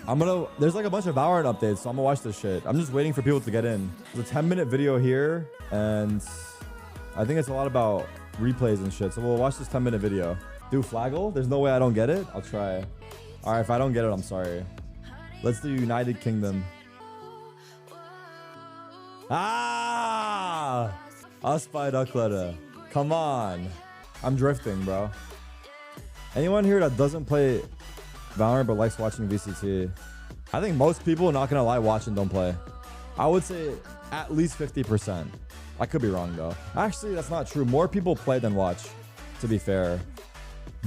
There's like a bunch of Valorant updates, so I'm gonna watch this shit. I'm just waiting for people to get in. There's a 10-minute video here, and I think it's a lot about replays and shit. So we'll watch this 10-minute video. Do Flaggle? There's no way I don't get it. I'll try. All right, if I don't get it, I'm sorry. Let's do United Kingdom. Ah! Aspide Uklada. Come on. I'm drifting, bro. Anyone here that doesn't play Valorant but likes watching VCT? I think most people, not gonna lie, watch and don't play. I would say at least 50%. I could be wrong though. Actually, that's not true. More people play than watch, to be fair.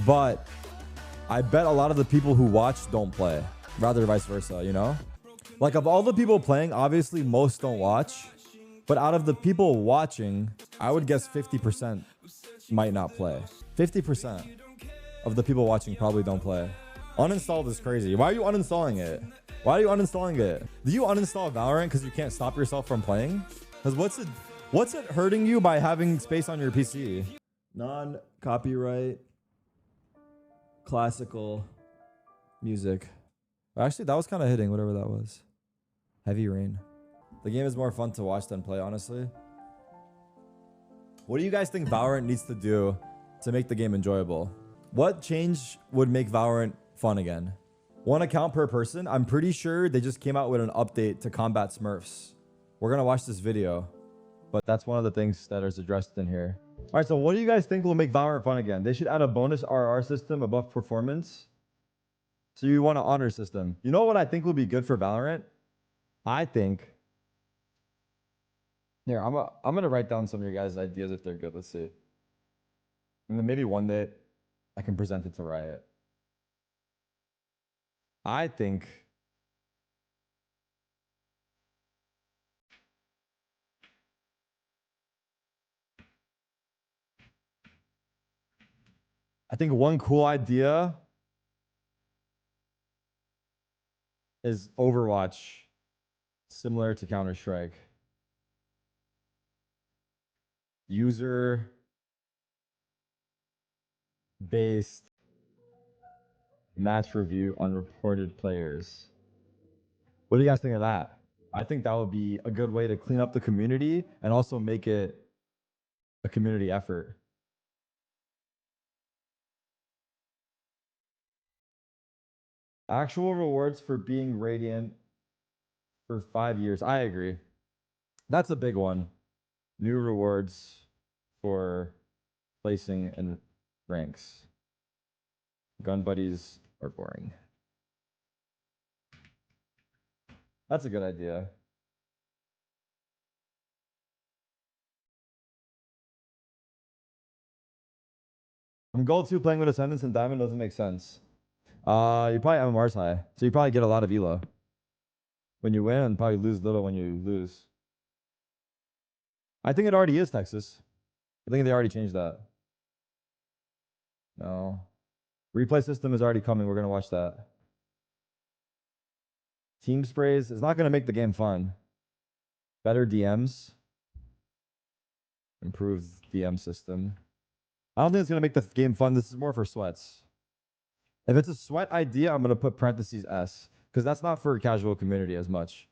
But I bet a lot of the people who watch don't play. Rather vice versa, you know? Like of all the people playing, obviously most don't watch. But out of the people watching, I would guess 50% might not play. 50% of the people watching probably don't play. Uninstalled is crazy. Why are you uninstalling it? Why are you uninstalling it? Do you uninstall Valorant because you can't stop yourself from playing? Because what's it hurting you by having space on your PC? Non-copyright classical music. Actually, that was kind of hitting, whatever that was. Heavy Rain. The game is more fun to watch than play, honestly. What do you guys think Valorant needs to do to make the game enjoyable? What change would make Valorant fun again? 1 account per person? I'm pretty sure they just came out with an update to combat Smurfs. We're gonna watch this video, but that's one of the things that is addressed in here. All right, so what do you guys think will make Valorant fun again? They should add a bonus RR system above performance. So you want an honor system. You know what I think will be good for Valorant? I think... Here, I'm gonna write down some of your guys' ideas if they're good. Let's see. And then maybe one day I can present it to Riot. I think one cool idea is Overwatch, similar to Counter-Strike. User-based match review on reported players. What do you guys think of that? I think that would be a good way to clean up the community and also make it a community effort. Actual rewards for being Radiant for 5 years. I agree. That's a big one. New rewards for placing in ranks. Gun buddies are boring. That's a good idea. From Gold 2 playing with Ascendance and Diamond doesn't make sense. You probably MMR's high, so you probably get a lot of elo when you win and probably lose little when you lose. I think it already is Texas. I think they already changed that. No. Replay system is already coming. We're going to watch that. Team sprays is not going to make the game fun. Better DMs. Improved DM system. I don't think it's going to make the game fun. This is more for sweats. If it's a sweat idea, I'm going to put parentheses S. Because that's not for a casual community as much.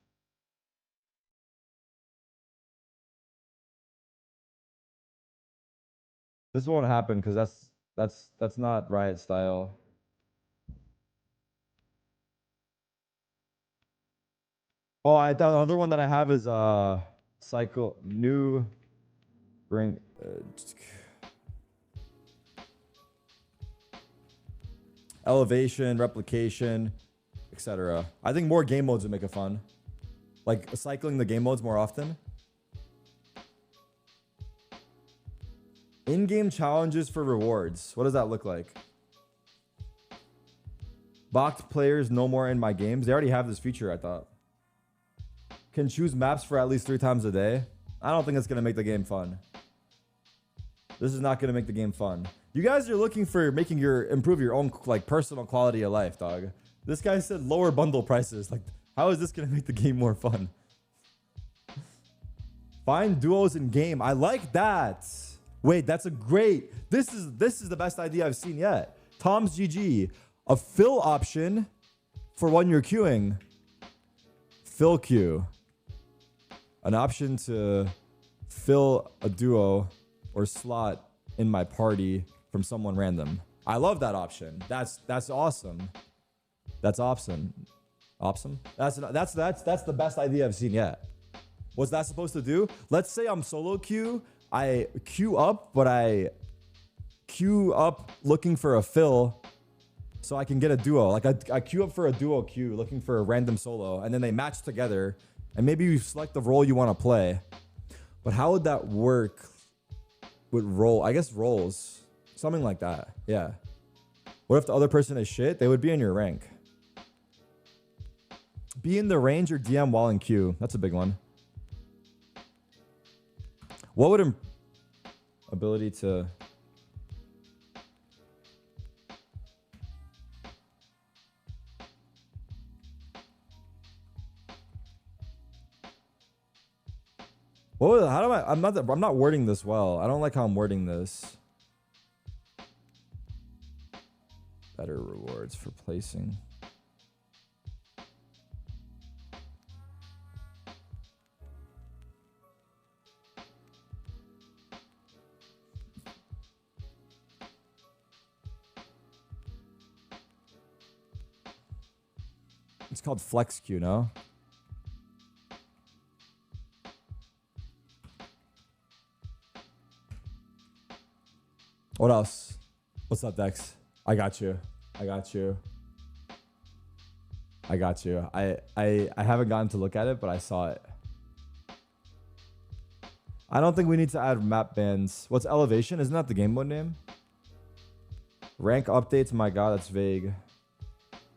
This won't happen because that's not Riot style. Oh, the other one that I have is cycle new ring. Elevation, replication, etc. I think more game modes would make it fun. Like cycling the game modes more often. In-game challenges for rewards. What does that look like? Boxed players no more in my games. They already have this feature, I thought. Can choose maps for at least 3 times a day. I don't think it's going to make the game fun. This is not going to make the game fun. You guys are looking for improve your own like personal quality of life, dog. This guy said lower bundle prices. Like, how is this going to make the game more fun? Find duos in game. I like that. Wait, that's a great... This is the best idea I've seen yet. Tom's GG. A fill option for when you're queuing, fill queue. An option to fill a duo or slot in my party from someone random. I love that option. That's awesome. That's awesome. Awesome. That's the best idea I've seen yet. What's that supposed to do? Let's say I'm solo queue. I queue up, but I queue up looking for a fill so I can get a duo. Like I queue up for a duo queue looking for a random solo, and then they match together, and maybe you select the role you want to play. But how would that work with role? I guess roles. Something like that. Yeah. What if the other person is shit? They would be in your rank. Be in the range or DM while in queue. That's a big one. What would ability to... What? How do I? I'm not wording this well. I don't like how I'm wording this. Better rewards for placing. It's called flex queue, no? What else? What's up, Dex? I got you. I got you. I got you. I haven't gotten to look at it, but I saw it. I don't think we need to add map bans. What's elevation? Isn't that the game mode name? Rank updates? My god, that's vague.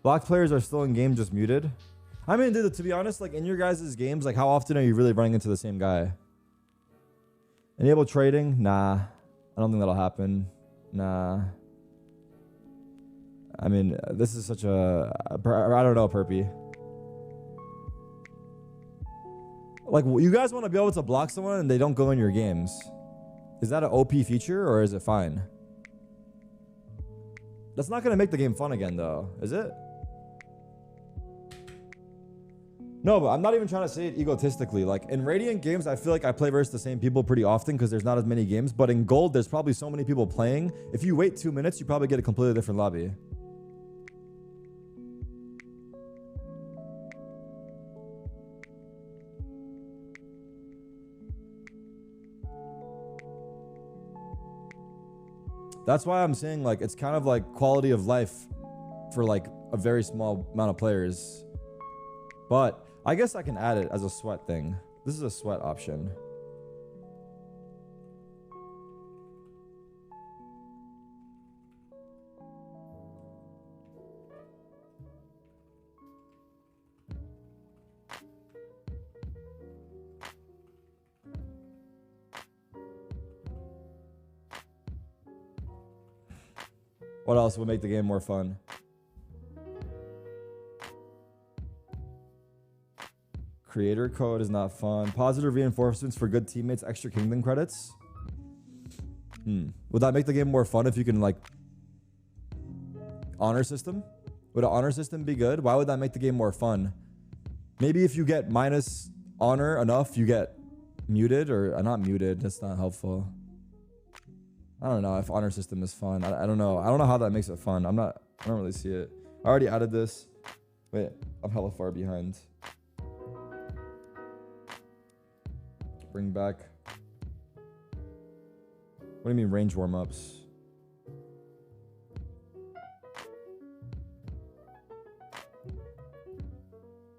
Blocked players are still in game, just muted. I mean, dude, to be honest, like in your guys' games, like how often are you really running into the same guy? Enable trading? Nah. I don't think that'll happen. Nah. I mean, this is such a... I don't know, Perpy. Like, you guys want to be able to block someone and they don't go in your games. Is that an OP feature or is it fine? That's not going to make the game fun again, though. Is it? No, but I'm not even trying to say it egotistically. Like, in Radiant games, I feel like I play versus the same people pretty often because there's not as many games. But in Gold, there's probably so many people playing. If you wait 2 minutes, you probably get a completely different lobby. That's why I'm saying, like, it's kind of like quality of life for, like, a very small amount of players. But I guess I can add it as a sweat thing. This is a sweat option. What else would make the game more fun? Creator code is not fun. Positive reinforcements for good teammates, extra kingdom credits. Would that make the game more fun if you can, like, honor system? Would an honor system be good? Why would that make the game more fun? Maybe if you get minus honor enough, you get muted or not muted. That's not helpful. I don't know if honor system is fun. I don't know. I don't know how that makes it fun. I don't really see it. I already added this. Wait, I'm hella far behind. Bring back. What do you mean range warm-ups?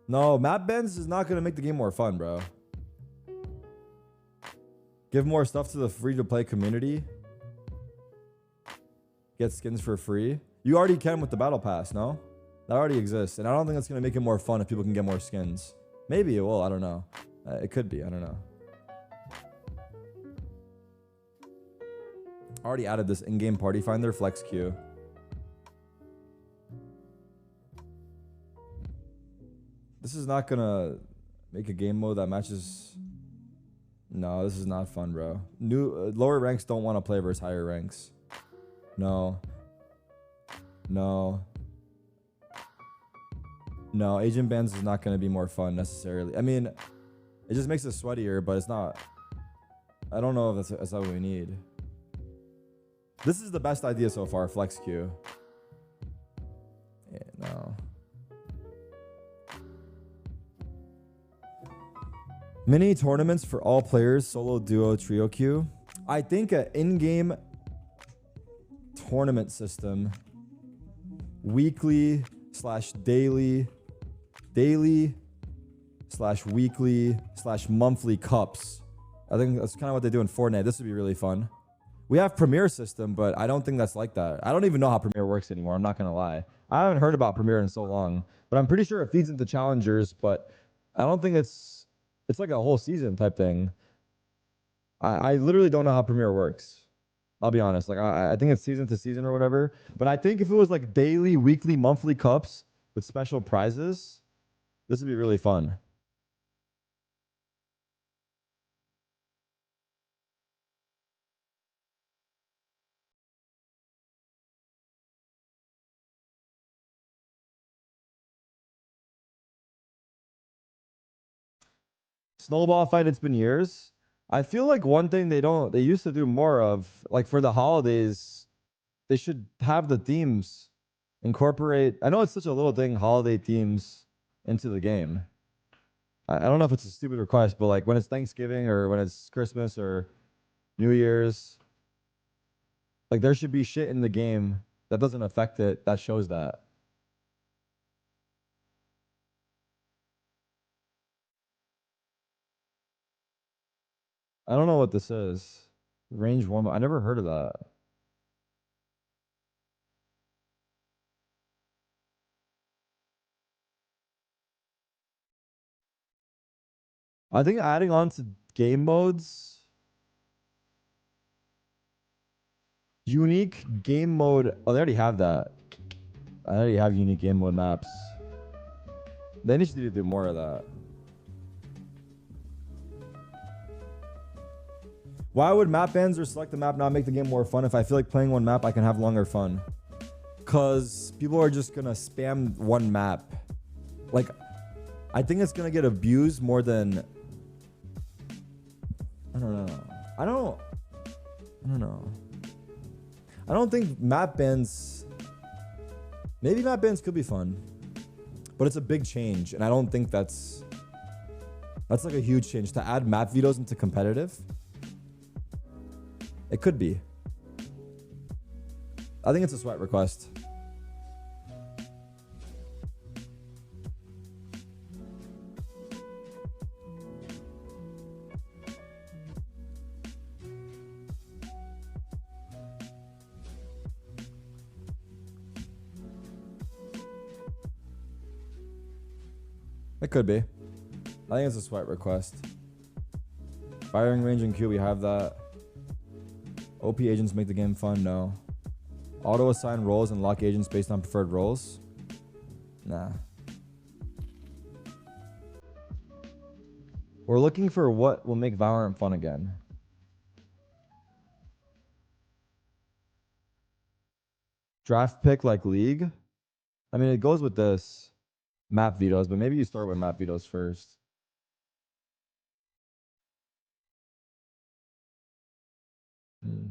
No, map bans is not going to make the game more fun, bro. Give more stuff to the free-to-play community. Get skins for free. You already can with the battle pass, no? That already exists. And I don't think that's going to make it more fun if people can get more skins. Maybe it will. I don't know. It could be. I don't know. Already added this in-game party finder flex queue. This is not gonna make a game mode that matches. No, this is not fun, bro. Lower ranks don't want to play versus higher ranks. No. No. No, agent bans is not going to be more fun necessarily. I mean, it just makes it sweatier, but it's not. I don't know if that's what we need. This is the best idea so far, flex queue. Yeah, no. Mini tournaments for all players, solo, duo, trio queue. I think an in-game tournament system, weekly slash daily, daily slash weekly slash monthly cups. I think that's kind of what they do in Fortnite. This would be really fun. We have Premier system, but I don't think that's like that. I don't even know how Premier works anymore. I'm not going to lie. I haven't heard about Premier in so long, but I'm pretty sure it feeds into challengers, but I don't think it's like a whole season type thing. I literally don't know how Premier works. I'll be honest. Like I think it's season to season or whatever. But I think if it was like daily, weekly, monthly cups with special prizes, this would be really fun. Snowball fight, it's been years. I feel like one thing they used to do more of, like for the holidays, they should have the themes incorporate. I know it's such a little thing, holiday themes into the game. I don't know if it's a stupid request, but like when it's Thanksgiving or when it's Christmas or New Year's, like there should be shit in the game that doesn't affect it that shows that. I don't know what this is. Range warm up. I never heard of that. I think adding on to game modes, unique game mode. Oh, they already have that. I already have unique game mode maps. They need to do more of that. Why would map bans or select the map not make the game more fun? If I feel like playing one map, I can have longer fun. Because people are just going to spam one map. Like, I think it's going to get abused more than... I don't know. I don't know. I don't think map bans... Maybe map bans could be fun. But it's a big change. And I don't think that's like a huge change. To add map vetoes into competitive... It could be. I think it's a sweat request. It could be. I think it's a sweat request. Firing range and Q, we have that. OP agents make the game fun? No. Auto assign roles and lock agents based on preferred roles? Nah. We're looking for what will make Valorant fun again. Draft pick like League? I mean, it goes with this. Map vetoes, but maybe you start with map vetoes first. Hmm.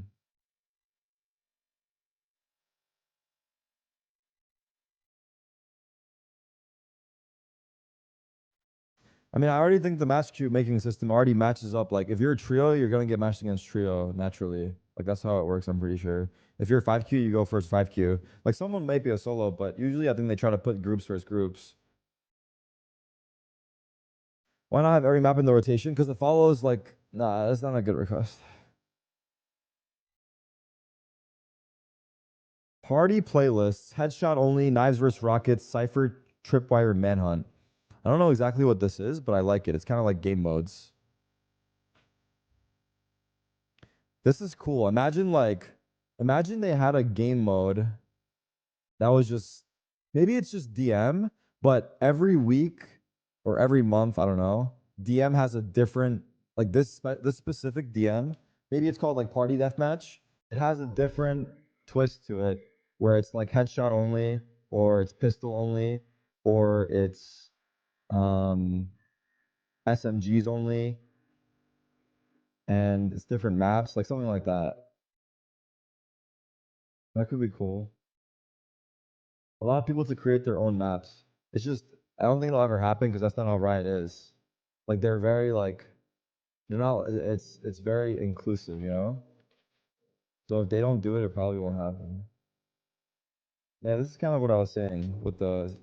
I mean, I already think the match queue making system already matches up. Like, if you're a trio, you're gonna get matched against trio naturally. Like, that's how it works. I'm pretty sure. If you're 5Q, you go first 5Q. Like, someone might be a solo, but usually I think they try to put groups versus groups. Why not have every map in the rotation? Because it follows like, nah, that's not a good request. Party playlists, headshot only, knives versus rockets, cipher, tripwire, manhunt. I don't know exactly what this is, but I like it. It's kind of like game modes. This is cool. Imagine they had a game mode that was just, maybe it's just DM, but every week or every month, I don't know, DM has a different, like this specific DM, maybe it's called like Party Deathmatch. It has a different twist to it where it's like headshot only or it's pistol only. or it's SMGs only, and it's different maps, like something like that. That could be cool. A lot of people to create their own maps. It's just I don't think it'll ever happen because that's not how Riot is. Like they're very like they're not. It's very inclusive, you know. So if they don't do it, it probably won't happen. Yeah, this is kind of what I was saying with the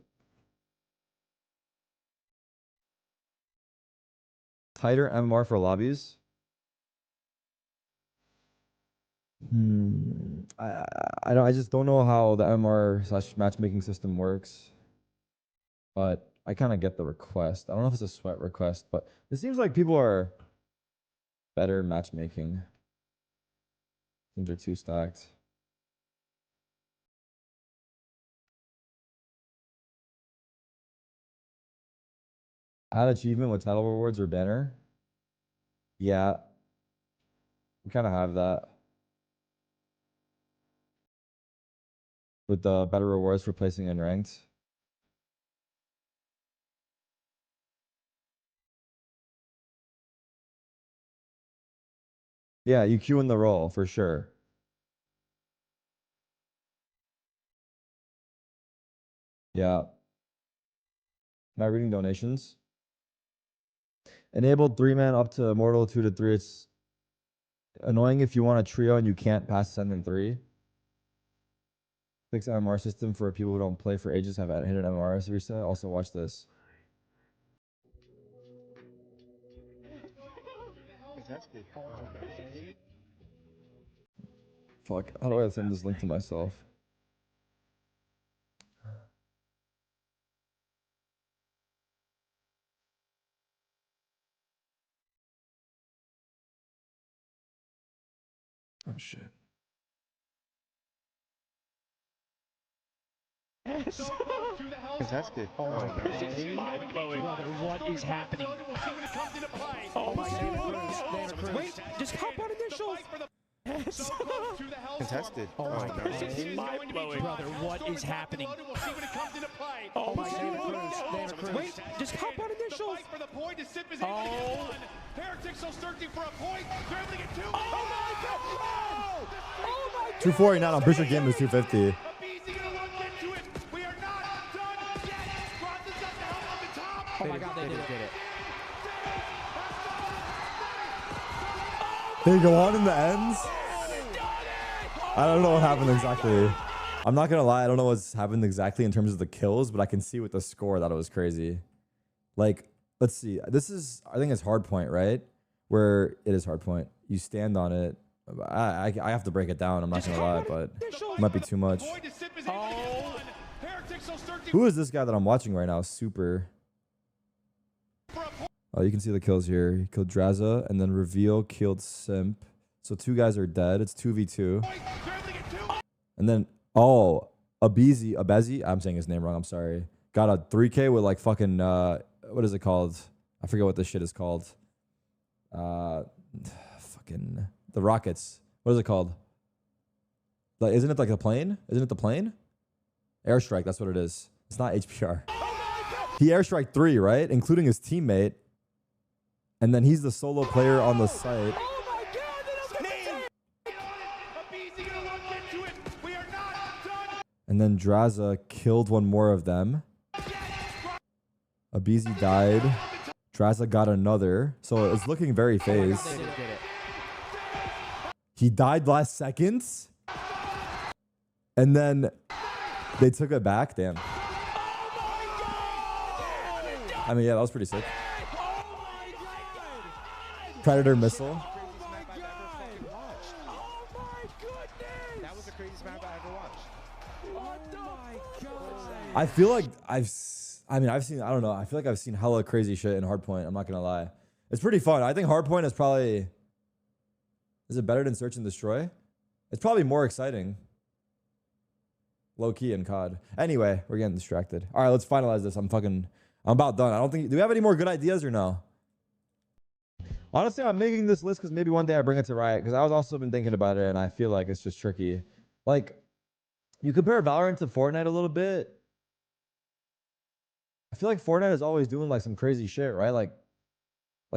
tighter MMR for lobbies. I don't. I just don't know how the MMR slash matchmaking system works, but I kind of get the request. I don't know if it's a sweat request, but it seems like people are better matchmaking. Things are too stacked. Add achievement with title rewards or banner. Yeah, we kind of have that with the better rewards for placing in ranked. Yeah, you queue in the role for sure. Yeah. Am I reading donations? Enabled 3-man up to Immortal 2 to 3. It's annoying if you want a trio and you can't pass send in 3. Fix MMR system for people who don't play for ages have hidden MMRs reset. Also watch this. Fuck, how do I send this link to myself? Oh shit. Contested. Oh my god. What is happening? Oh my god. Wait, just hop on initials. Contested. Oh my god. Brother, what is happening? Oh my god. Wait, just hop on initials. Oh. Heretics are searching for a point. They're able to get two. Oh my god. Oh my god. 249 on Bishop Game is 250. Oh my god, they did it. They go on in the ends. I don't know what happened exactly. I'm not gonna lie, I don't know what's happened exactly in terms of the kills, but I can see with the score that it was crazy. Like, let's see. This is, I think it's hard point, right? Where it is hard point. You stand on it. I have to break it down. I'm not gonna lie, but it might be too much. Who is this guy that I'm watching right now? Super. Oh, you can see the kills here. He killed Draza, and then Reveal killed Simp. So 2 guys are dead. It's 2v2. And then, oh, Abezi, I'm saying his name wrong, I'm sorry. Got a 3K with like fucking, what is it called? I forget what this shit is called. Fucking, the rockets. What is it called? Like, isn't it like a plane? Isn't it the plane? Airstrike, that's what it is. It's not HPR. He airstrike 3, right? Including his teammate. And then he's the solo player on the site. And then Draza killed one more of them. Abizi died. Draza got another. So it's looking very phased. He died last seconds. And then they took it back. Damn. I mean, yeah, that was pretty sick. Predator missile. That was the craziest map I ever watched. I feel like I've seen, I don't know. I feel like I've seen hella crazy shit in Hardpoint. I'm not going to lie. It's pretty fun. I think Hardpoint is probably, is it better than Search and Destroy? It's probably more exciting. Low key in COD. Anyway, we're getting distracted. All right, let's finalize this. I'm about done. I don't think, do we have any more good ideas or no? Honestly, I'm making this list because maybe one day I bring it to Riot, because I was also been thinking about it and I feel like it's just tricky. Like, you compare Valorant to Fortnite a little bit. I feel like Fortnite is always doing like some crazy shit, right? Like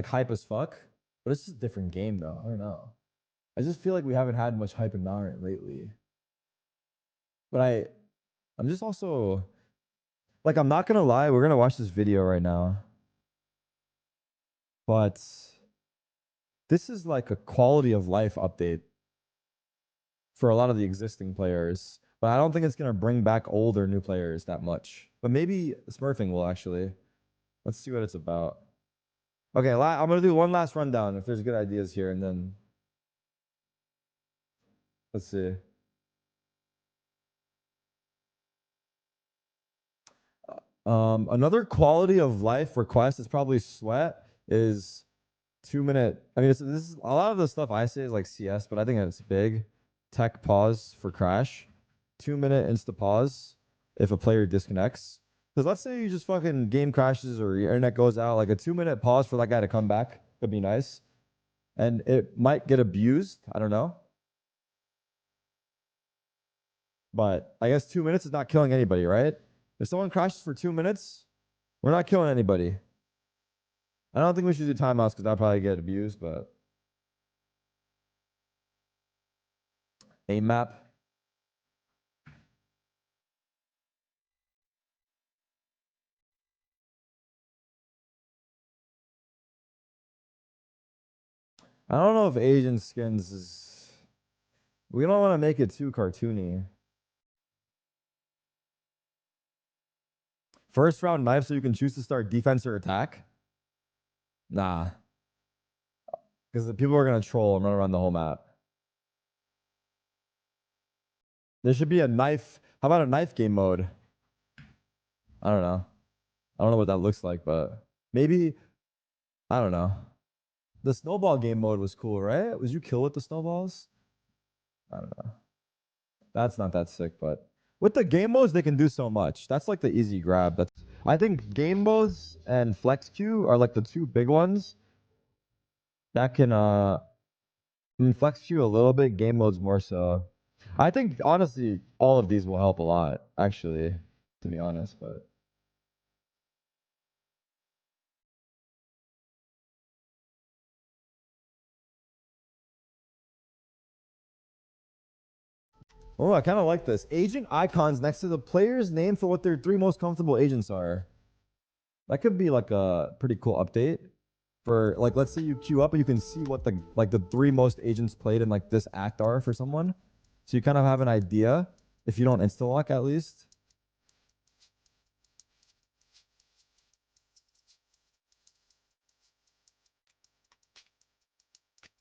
hype as fuck. But it's just a different game though. I don't know. I just feel like we haven't had much hype in Valorant lately. But I'm just also like, I'm not gonna lie, we're gonna watch this video right now. But this is like a quality of life update for a lot of the existing players. But I don't think it's gonna bring back old or new players that much. But maybe Smurfing will actually. Let's see what it's about. Okay, I'm gonna do one last rundown if there's good ideas here, and then let's see. Another quality of life request is probably sweat is 2 minute. I mean, this is a lot of the stuff I say is like CS, but I think it's big. Tech pause for crash, 2 minute insta pause if a player disconnects. Because let's say you just fucking game crashes or your internet goes out, like a 2 minute pause for that guy to come back could be nice. And it might get abused. I don't know. But I guess 2 minutes is not killing anybody, right? If someone crashes for 2 minutes, we're not killing anybody. I don't think we should do timeouts because that'll probably get abused, but a map. I don't know if Asian skins is. We don't want to make it too cartoony. First round knife, so you can choose to start defense or attack. Nah, because the people are gonna troll and run around the whole map. There should be a knife. How about a knife game mode? I don't know. I don't know what that looks like, but maybe. I don't know. The snowball game mode was cool, right? Was you kill with the snowballs? I don't know. That's not that sick, but with the game modes, they can do so much. That's like the easy grab. That's I think game modes and flex queue are like the two big ones that can I mean, flex queue a little bit, game modes more so. I think honestly, all of these will help a lot, actually, to be honest, but oh, I kind of like this. Agent icons next to the player's name for what their 3 most comfortable agents are. That could be like a pretty cool update for like, let's say you queue up and you can see what the 3 most agents played in like this act are for someone. So you kind of have an idea if you don't insta lock at least.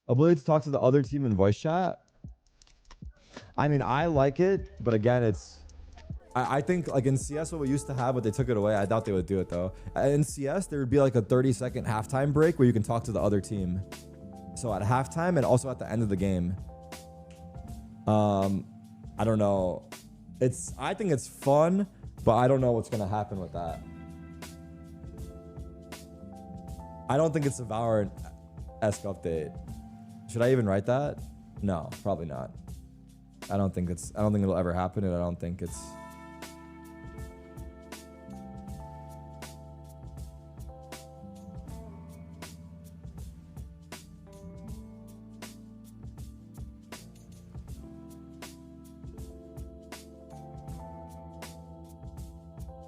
Ability to talk to the other team in voice chat. I mean, I like it, but again, I think like in CS what we used to have, but they took it away. I doubt they would do it though. In CS, there would be like a 30-second halftime break where you can talk to the other team. So at halftime and also at the end of the game. I don't know. I think it's fun, but I don't know what's gonna happen with that. I don't think it's a Valorant-esque update. Should I even write that? No, probably not. I don't think it'll ever happen, and I don't think it's.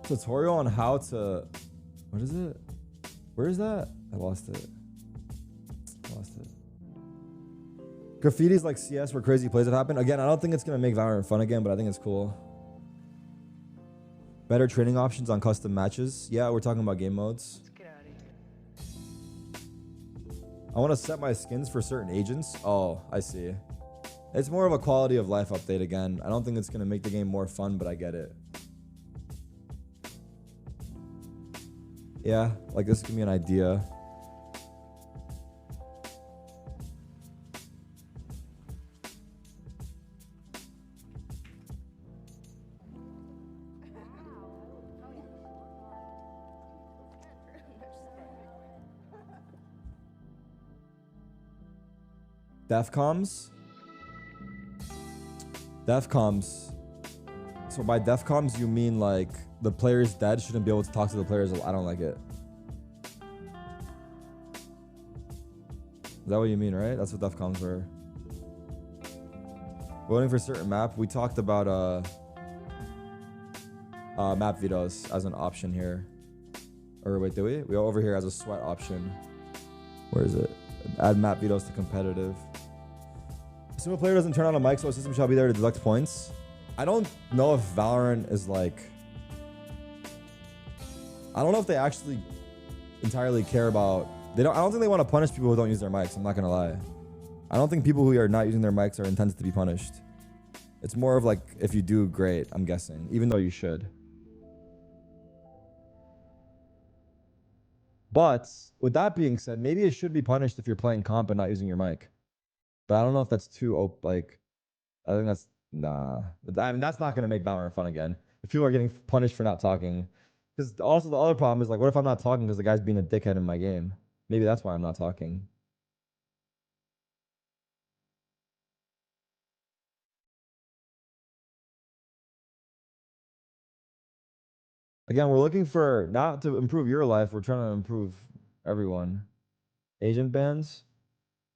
Tutorial on how to. What is it? Where is that? I lost it. Graffiti's like CS where crazy plays have happened. Again, I don't think it's going to make Valorant fun again, but I think it's cool. Better training options on custom matches. Yeah, we're talking about game modes. I want to set my skins for certain agents. Oh, I see. It's more of a quality of life update again. I don't think it's going to make the game more fun, but I get it. Yeah, like this give me an idea. Defcoms. So by defcoms you mean like the player's dead shouldn't be able to talk to the players. I don't like it. Is that what you mean, right? That's what DEFCONs were. Voting for certain map. We talked about map vetoes as an option here. Or wait, do we? We go over here as a sweat option. Where is it? Add map vetoes to competitive. Assume a player doesn't turn on a mic, so a system shall be there to deduct points. I don't know if Valorant is like... I don't know if they actually entirely care about... I don't think they want to punish people who don't use their mics. I'm not going to lie. I don't think people who are not using their mics are intended to be punished. It's more of like, if you do, great, I'm guessing. Even though you should. But with that being said, maybe it should be punished if you're playing comp and not using your mic. But I don't know if that's too like. I think that's nah. I mean, that's not gonna make Valorant fun again. If people are getting punished for not talking, because also the other problem is like, what if I'm not talking because the guy's being a dickhead in my game? Maybe that's why I'm not talking. Again, we're looking for not to improve your life. We're trying to improve everyone. Agent bans?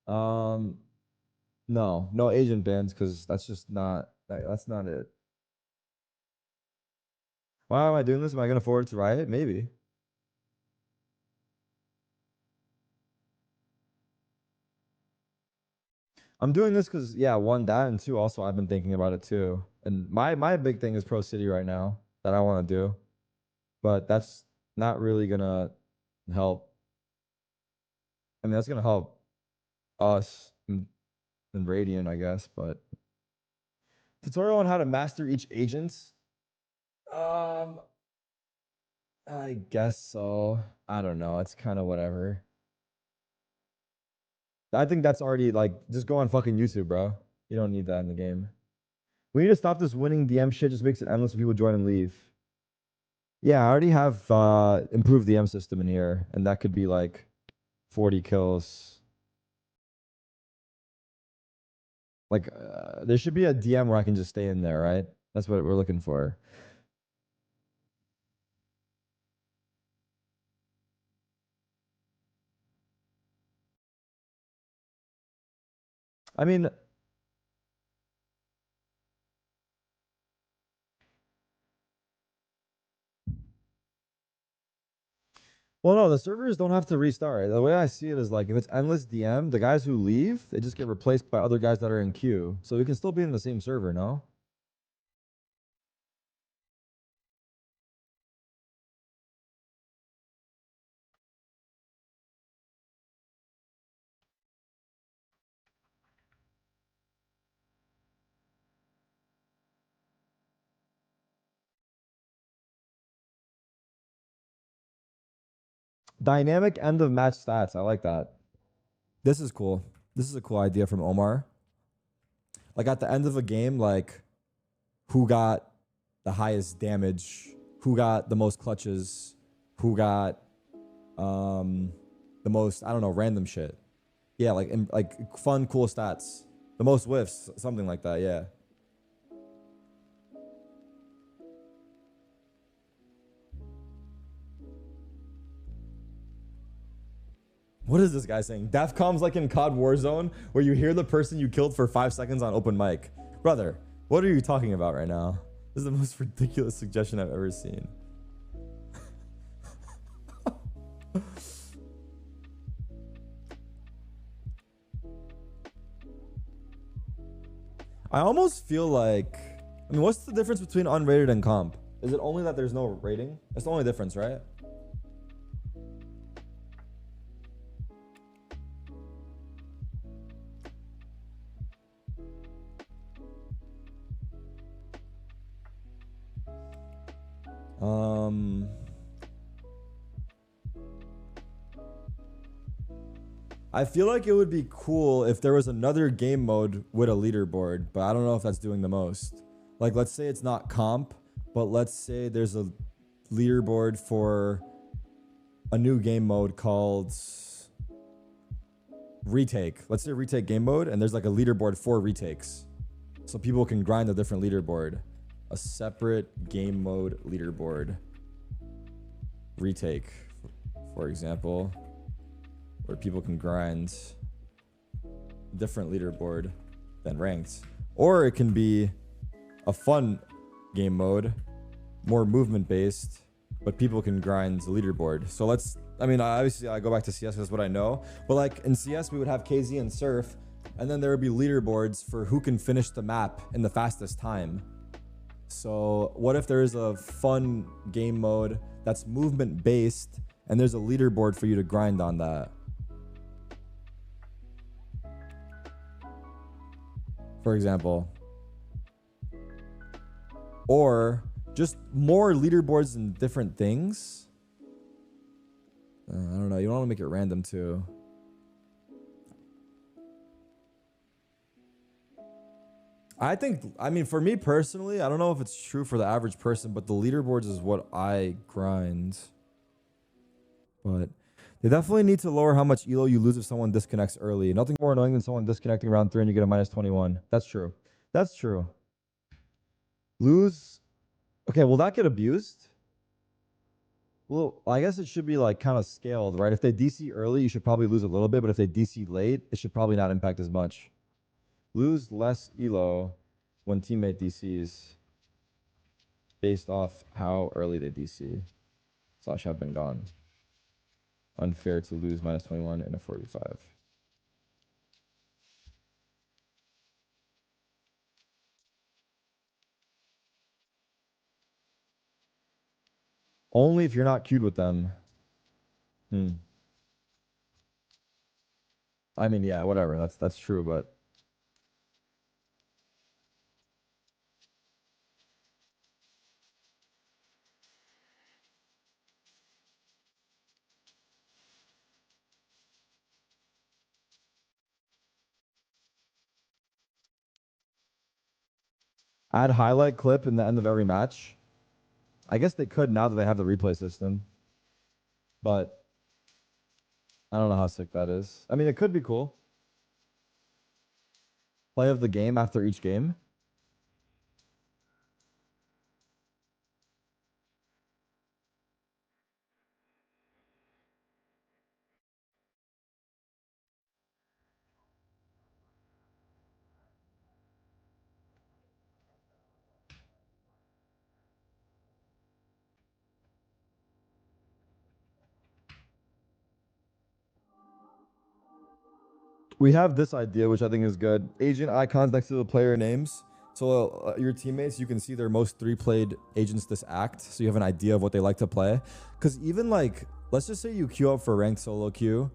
No agent bans because that's just not that's not it. Why am I doing this? Am I gonna forward to Riot? Maybe. I'm doing this because yeah, one, that, and two, also I've been thinking about it too. And my big thing is Pro City right now that I want to do. But that's not really gonna help. I mean, that's gonna help us and Radiant, I guess, but tutorial on how to master each agent. I guess so. I don't know. It's kind of whatever. I think that's already like, just go on fucking YouTube, bro. You don't need that in the game. We need to stop this winning DM shit. Just makes it endless when people join and leave. Yeah, I already have improved the M system in here, and that could be like 40 kills. Like, there should be a DM where I can just stay in there, right? That's what we're looking for. I mean, well, no, the servers don't have to restart. The way I see it is like, if it's endless DM, the guys who leave, they just get replaced by other guys that are in queue. So we can still be in the same server, no? Dynamic end of match stats. I like that. This is cool. This is a cool idea from Omar. Like at the end of a game, like who got the highest damage, who got the most clutches, who got the most, I don't know, random shit. Yeah, like fun, cool stats. The most whiffs, something like that, yeah. What is this guy saying? DEFCON's like in COD Warzone, where you hear the person you killed for 5 seconds on open mic. Brother, what are you talking about right now? This is the most ridiculous suggestion I've ever seen. I almost feel like... I mean, what's the difference between unrated and comp? Is it only that there's no rating? That's the only difference, right? I feel like it would be cool if there was another game mode with a leaderboard, but I don't know if that's doing the most. Like, let's say it's not comp, but let's say there's a leaderboard for a new game mode called retake. Let's say retake game mode, and there's like a leaderboard for retakes. So people can grind a different leaderboard. a separate game mode leaderboard. Retake, for example, where people can grind different leaderboard than ranked. Or it can be a fun game mode, more movement based, but people can grind the leaderboard. So obviously I go back to CS, that's what I know. But like in CS, we would have KZ and Surf, and then there would be leaderboards for who can finish the map in the fastest time. So what if there is a fun game mode that's movement based and there's a leaderboard for you to grind on that? For example. Or just more leaderboards and different things. I don't know. You don't want to make it random too. I mean, for me personally, I don't know if it's true for the average person, but the leaderboards is what I grind. But they definitely need to lower how much elo you lose if someone disconnects early. Nothing more annoying than someone disconnecting round 3 and you get a minus 21. That's true. That's true. Lose. Okay, will that get abused? Well, I guess it should be like kind of scaled, right? If they DC early, you should probably lose a little bit, but if they DC late, it should probably not impact as much. Lose less elo when teammate DCs based off how early they DC / have been gone. Unfair to lose minus 21 in a 45. Only if you're not queued with them. I mean, yeah, whatever. That's true, but add highlight clip in the end of every match. I guess they could now that they have the replay system, but I don't know how sick that is. I mean, it could be cool. Play of the game after each game. We have this idea, which I think is good. Agent icons next to the player names. So your teammates, you can see their most 3 played agents this act. So you have an idea of what they like to play. Because even like, let's just say you queue up for ranked solo queue.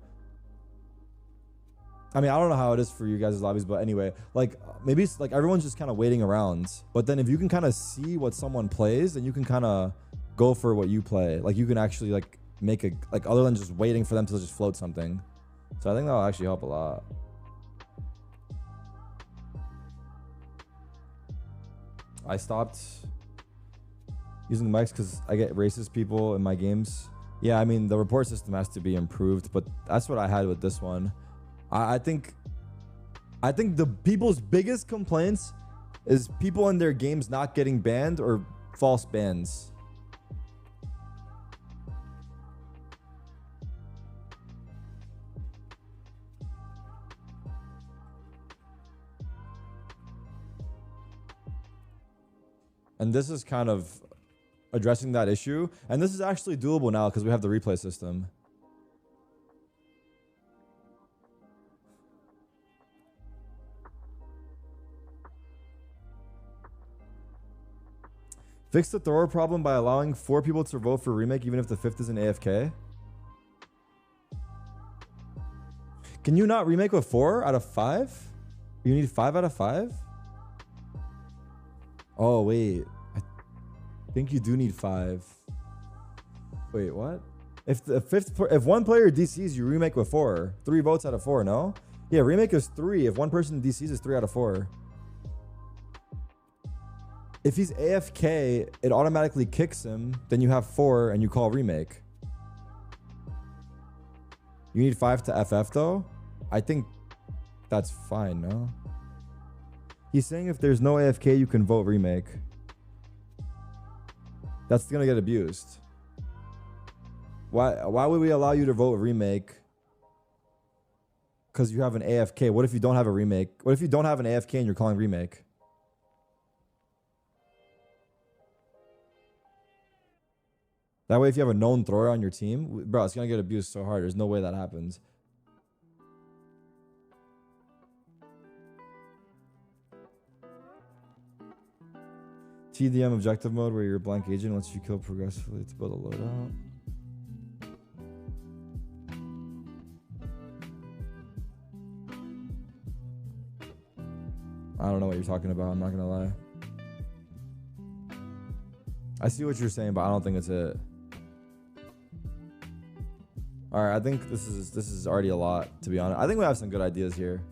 I mean, I don't know how it is for you guys' lobbies, but anyway, like maybe it's like everyone's just kind of waiting around. But then if you can kind of see what someone plays, then you can kind of go for what you play. Like you can actually like make a, like other than just waiting for them to just float something. So I think that'll actually help a lot. I stopped using the mics because I get racist people in my games. Yeah, I mean, the report system has to be improved, but that's what I had with this one. I think the people's biggest complaints is people in their games not getting banned or false bans. And this is kind of addressing that issue. And this is actually doable now because we have the replay system. Fix the thrower problem by allowing 4 people to vote for remake even if the 5th is an AFK. Can you not remake with 4 out of 5? You need 5 out of 5? Oh, wait. I think you do need 5. Wait, what? If one player DCs, you remake with 4. 3 votes out of 4, no? Yeah, remake is 3. If one person DCs, is 3 out of 4. If he's AFK, it automatically kicks him. Then you have 4 and you call remake. You need 5 to FF though? I think that's fine, no? He's saying if there's no AFK, you can vote remake. that's gonna get abused. Why would we allow you to vote remake? Because you have an AFK. What if you don't have a remake? What if you don't have an AFK and you're calling remake? That way, if you have a known thrower on your team, bro, it's gonna get abused so hard. There's no way that happens. TDM objective mode, where you're a blank agent, lets you kill progressively to build a loadout. I don't know what you're talking about. I'm not gonna lie. I see what you're saying, but I don't think it's it. All right, I think this is already a lot, to be honest. I think we have some good ideas here.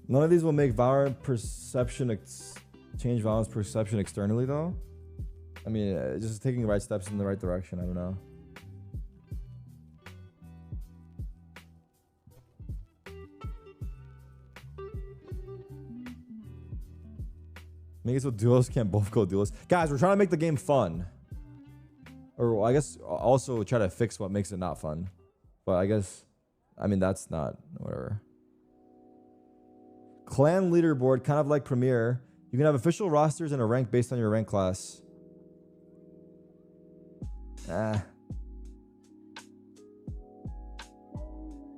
None of these will make Valorant perception change Valorant's perception externally, though. I mean, just taking the right steps in the right direction. I don't know. Make it so duos can't both go duos. Guys, we're trying to make the game fun. Or I guess also try to fix what makes it not fun. But I guess, I mean, that's not, whatever. Clan leaderboard, kind of like Premier. You can have official rosters and a rank based on your rank class.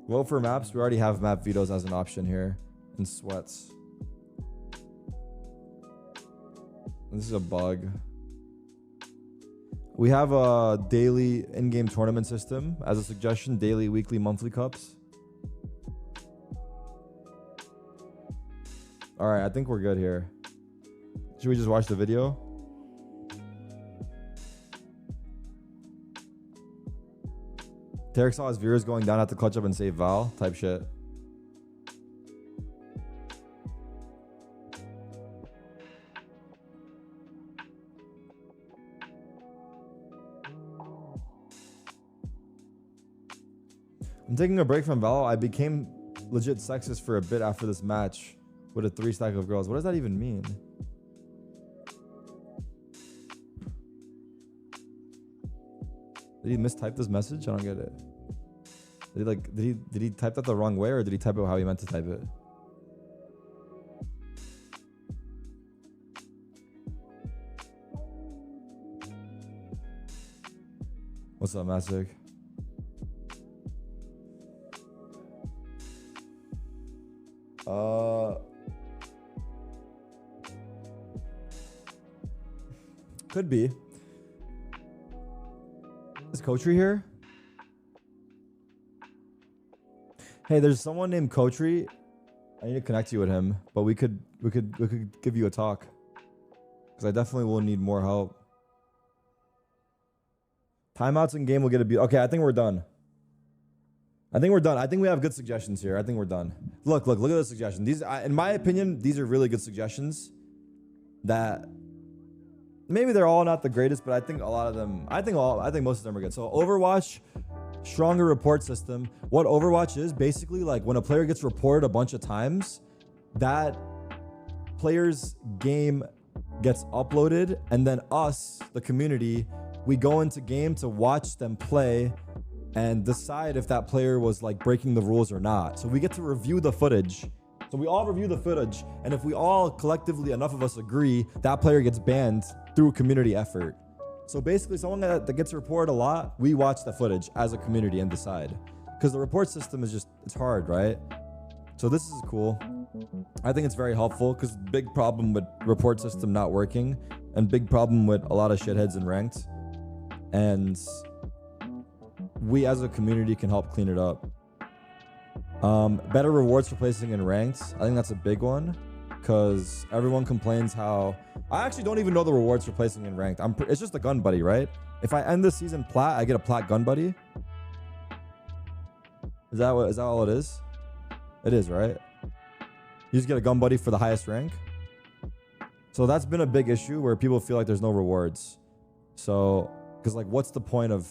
Vote for maps. We already have map vetoes as an option here. And sweats. This is a bug. We have a daily in-game tournament system as a suggestion. Daily, weekly, monthly cups. All right, I think we're good here. Should we just watch the video? Tarik saw his viewers going down, had to clutch up and save Val type shit. I'm taking a break from Val. I became legit sexist for a bit after this match with a 3-stack of girls. What does that even mean? Did he mistype this message? I don't get it. Did he type that the wrong way, or did he type it how he meant to type it? What's up, Mastic? Could be. Is Coatry here? Hey, there's someone named Coatry. I need to connect you with him, but we could give you a talk, because I definitely will need more help. Timeouts in game will get abused. Okay, I think we're done. I think we're done. I think we have good suggestions here. I think we're done. Look at the suggestion. These, in my opinion, these are really good suggestions. That maybe they're all not the greatest, but I think a lot of them. I think most of them are good. So Overwatch, stronger report system. What Overwatch is basically, like, when a player gets reported a bunch of times, that player's game gets uploaded, and then us, the community, we go into game to watch them play and decide if that player was, like, breaking the rules or not. So we get to review the footage. So we all review the footage, and if we all collectively, enough of us agree, that player gets banned through community effort. So basically, someone that gets reported a lot, we watch the footage as a community and decide. Because the report system is just, it's hard, right? So this is cool. I think it's very helpful, because big problem with report system not working, and big problem with a lot of shitheads in ranked. And we as a community can help clean it up. Better rewards for placing in ranked. I think that's a big one, because everyone complains how I actually don't even know the rewards for placing in ranked. It's just a gun buddy, right? If I end this season plat, I get a plat gun buddy. Is that all it is? It is, right? You just get a gun buddy for the highest rank. So that's been a big issue where people feel like there's no rewards. So, because, like, what's the point of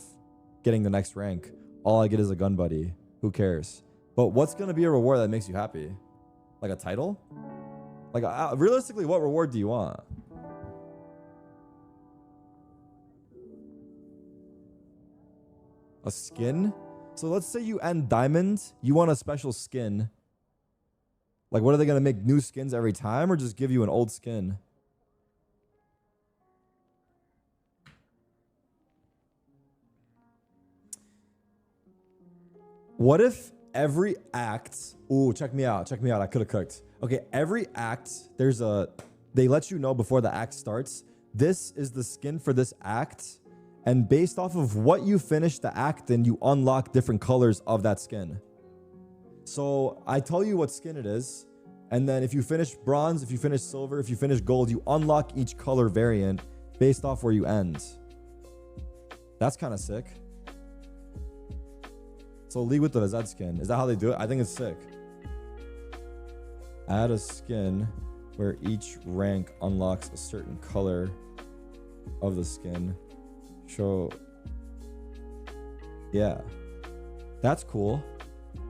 getting the next rank? All I get is a gun buddy. Who cares? But what's going to be a reward that makes you happy? Like a title? Like, realistically, what reward do you want? A skin? So let's say you end diamond, you want a special skin. Like, what are they going to make new skins every time or just give you an old skin? What if every act... Ooh, check me out. Check me out. I could have cooked. Okay, every act, they let you know before the act starts, this is the skin for this act. And based off of what you finish the act in, you unlock different colors of that skin. So I tell you what skin it is. And then if you finish bronze, if you finish silver, if you finish gold, you unlock each color variant based off where you end. That's kind of sick. So League with the Vized skin. Is that how they do it? I think it's sick. Add a skin where each rank unlocks a certain color of the skin. Show. Yeah. That's cool.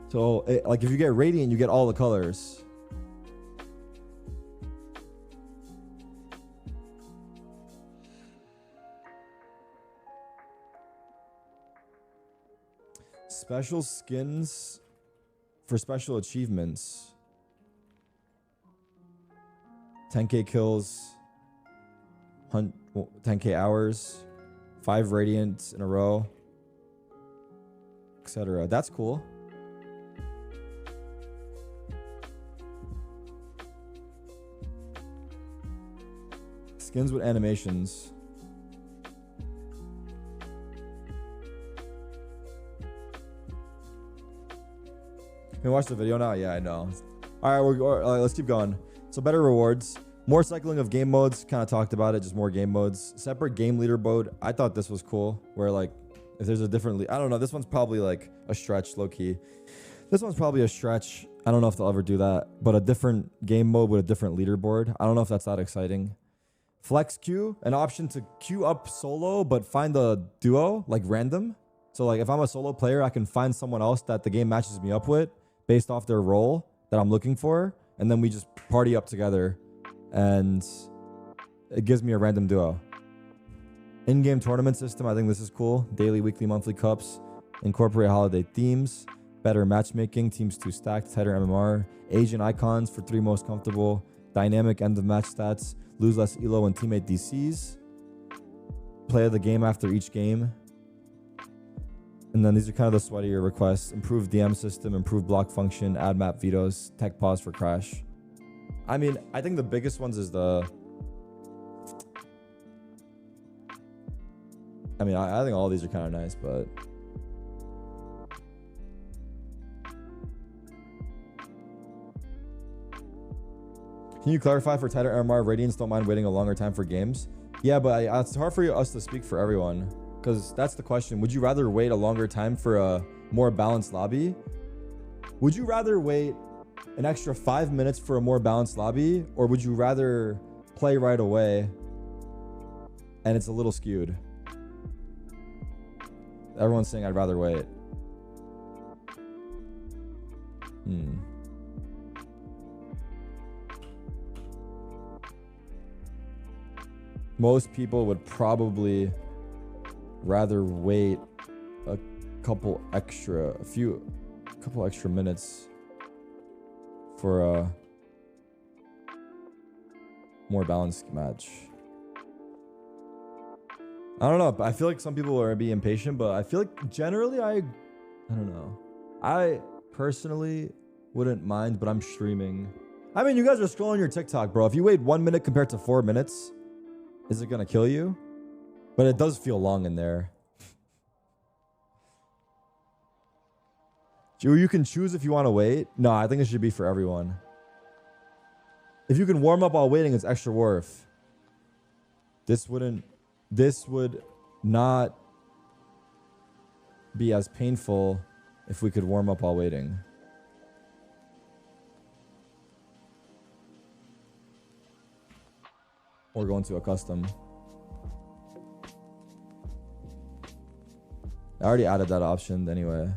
So, like, if you get Radiant, you get all the colors. Special skins for special achievements. 10k kills, 10k hours, 5 radiants in a row, etc. That's cool. Skins with animations. Can we watch the video now? Yeah, I know. All right, let's keep going. So better rewards. More cycling of game modes. Kind of talked about it. Just more game modes. Separate game leaderboard. I thought this was cool. Where, like, if there's a different... I don't know. This one's probably, like, a stretch, low-key. This one's probably a stretch. I don't know if they'll ever do that. But a different game mode with a different leaderboard. I don't know if that's that exciting. Flex queue. An option to queue up solo, but find a duo, like, random. So, like, if I'm a solo player, I can find someone else that the game matches me up with based off their role that I'm looking for. And then we just party up together. And it gives me a random duo. In-game tournament system. I think this is cool. Daily, weekly, monthly cups. Incorporate holiday themes. Better matchmaking. Teams 2 stacked. Tighter MMR. Asian icons for 3 most comfortable. Dynamic end of match stats. Lose less elo and teammate DCs. Play of the game after each game. And then these are kind of the sweatier requests. Improve DM system. Improve block function. Add map vetoes. Tech pause for crash. I mean, I think the biggest ones is the... I mean, I think all these are kind of nice, but... Can you clarify for tighter MMR, Radiants don't mind waiting a longer time for games? Yeah, but it's hard for us to speak for everyone. Because that's the question. Would you rather wait a longer time for a more balanced lobby? Would you rather wait an extra 5 minutes for a more balanced lobby, or would you rather play right away and it's a little skewed? Everyone's saying I'd rather wait. Most people would probably rather wait a couple extra minutes for a more balanced match. I don't know. I feel like some people are be impatient, but I feel like generally I don't know. I personally wouldn't mind, but I'm streaming. I mean, you guys are scrolling your TikTok, bro. If you wait 1 minute compared to 4 minutes, is it gonna kill you? But it does feel long in there. You can choose if you want to wait. No, I think it should be for everyone. If you can warm up while waiting, it's extra worth. This would not be as painful if we could warm up while waiting. Or go into a custom. I already added that option anyway.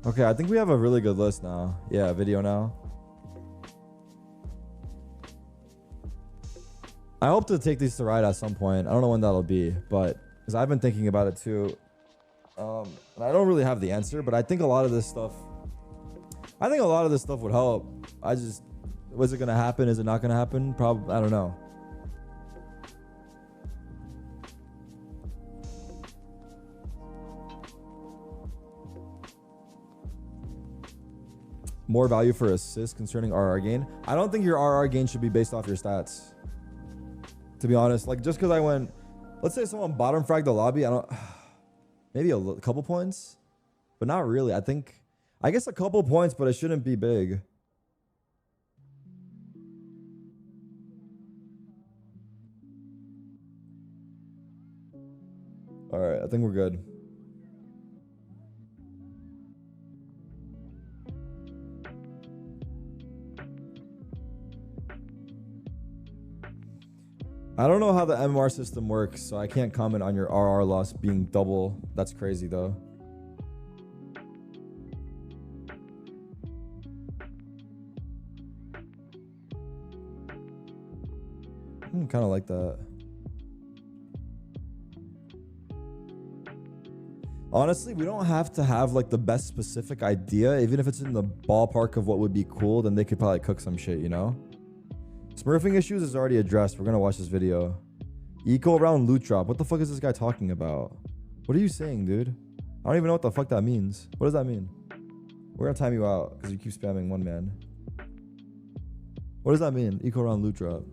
Okay, I think we have a really good list now. Yeah, video now. I hope to take these to Riot at some point. I don't know when that'll be, but because I've been thinking about it too. And I don't really have the answer, but I think a lot of this stuff would help. Was it gonna happen? Is it not gonna happen? Probably, I don't know. More value for assist concerning RR gain. I don't think your RR gain should be based off your stats. To be honest, like just because I went, let's say someone bottom fragged the lobby, maybe a couple points, but not really. I guess a couple points, but it shouldn't be big. All right, I think we're good. I don't know how the MMR system works, so I can't comment on your RR loss being double. That's crazy, though. Kind of like that. Honestly, we don't have to have like the best specific idea. Even if it's in the ballpark of what would be cool, then they could probably cook some shit, you know? Smurfing issues is already addressed. We're gonna watch this video. Eco around loot drop. What the fuck is this guy talking about? What are you saying, dude? I don't even know what the fuck that means. What does that mean? We're gonna time you out because you keep spamming one man. What does that mean? Eco around loot drop.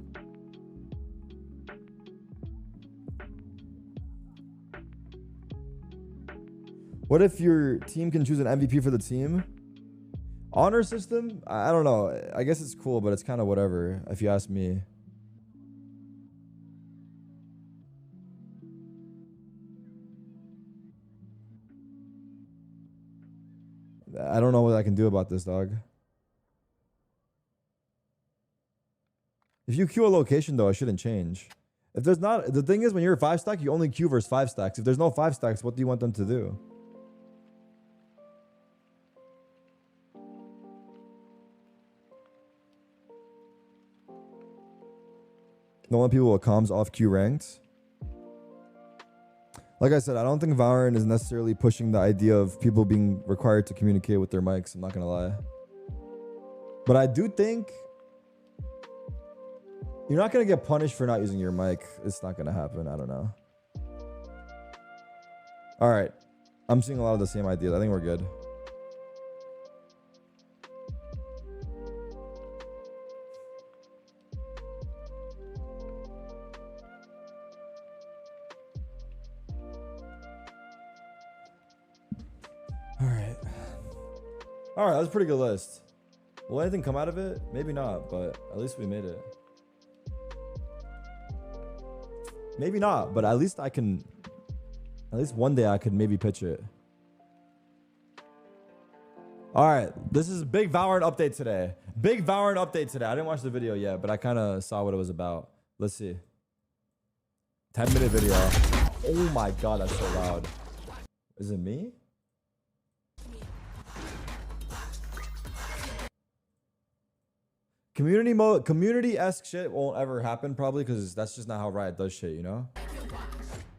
What if your team can choose an MVP for the team? Honor system? I don't know. I guess it's cool, but it's kind of whatever, if you ask me. I don't know what I can do about this, dog. If you queue a location, though, it shouldn't change. If there's not... The thing is, when you're a 5-stack, you only queue versus 5 stacks. If there's no 5 stacks, what do you want them to do? The only people with comms off queue ranked. Like I said, I don't think Valorant is necessarily pushing the idea of people being required to communicate with their mics. I'm not gonna lie. But I do think you're not gonna get punished for not using your mic. It's not gonna happen. I don't know. All right. I'm seeing a lot of the same ideas. I think we're good. All right, that was a pretty good list. Will anything come out of it? Maybe not, but at least we made it. Maybe not, but at least I can... At least one day I could maybe pitch it. All right, this is a big Valorant update today. Big Valorant update today. I didn't watch the video yet, but I kind of saw what it was about. Let's see. 10-minute video. Oh my God, that's so loud. Is it me? Community mode, community-esque shit won't ever happen probably because that's just not how Riot does shit, you know?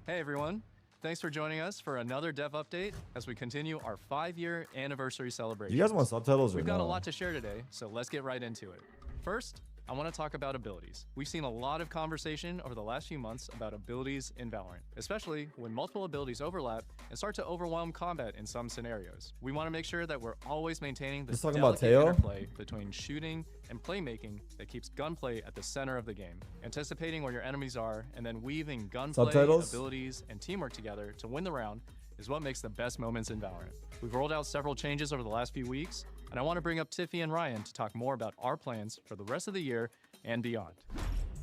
Hey everyone, thanks for joining us for another dev update as we continue our 5-year anniversary celebration. Do you guys want subtitles or We've got no? a lot to share today, so let's get right into it. First, I want to talk about abilities. We've seen a lot of conversation over the last few months about abilities in Valorant, especially when multiple abilities overlap and start to overwhelm combat in some scenarios. We want to make sure that we're always maintaining this delicate interplay between shooting and playmaking that keeps gunplay at the center of the game, anticipating where your enemies are, and then weaving gunplay, abilities, and teamwork together to win the round is what makes the best moments in Valorant. We've rolled out several changes over the last few weeks, and I want to bring up Tiffy and Ryan to talk more about our plans for the rest of the year and beyond.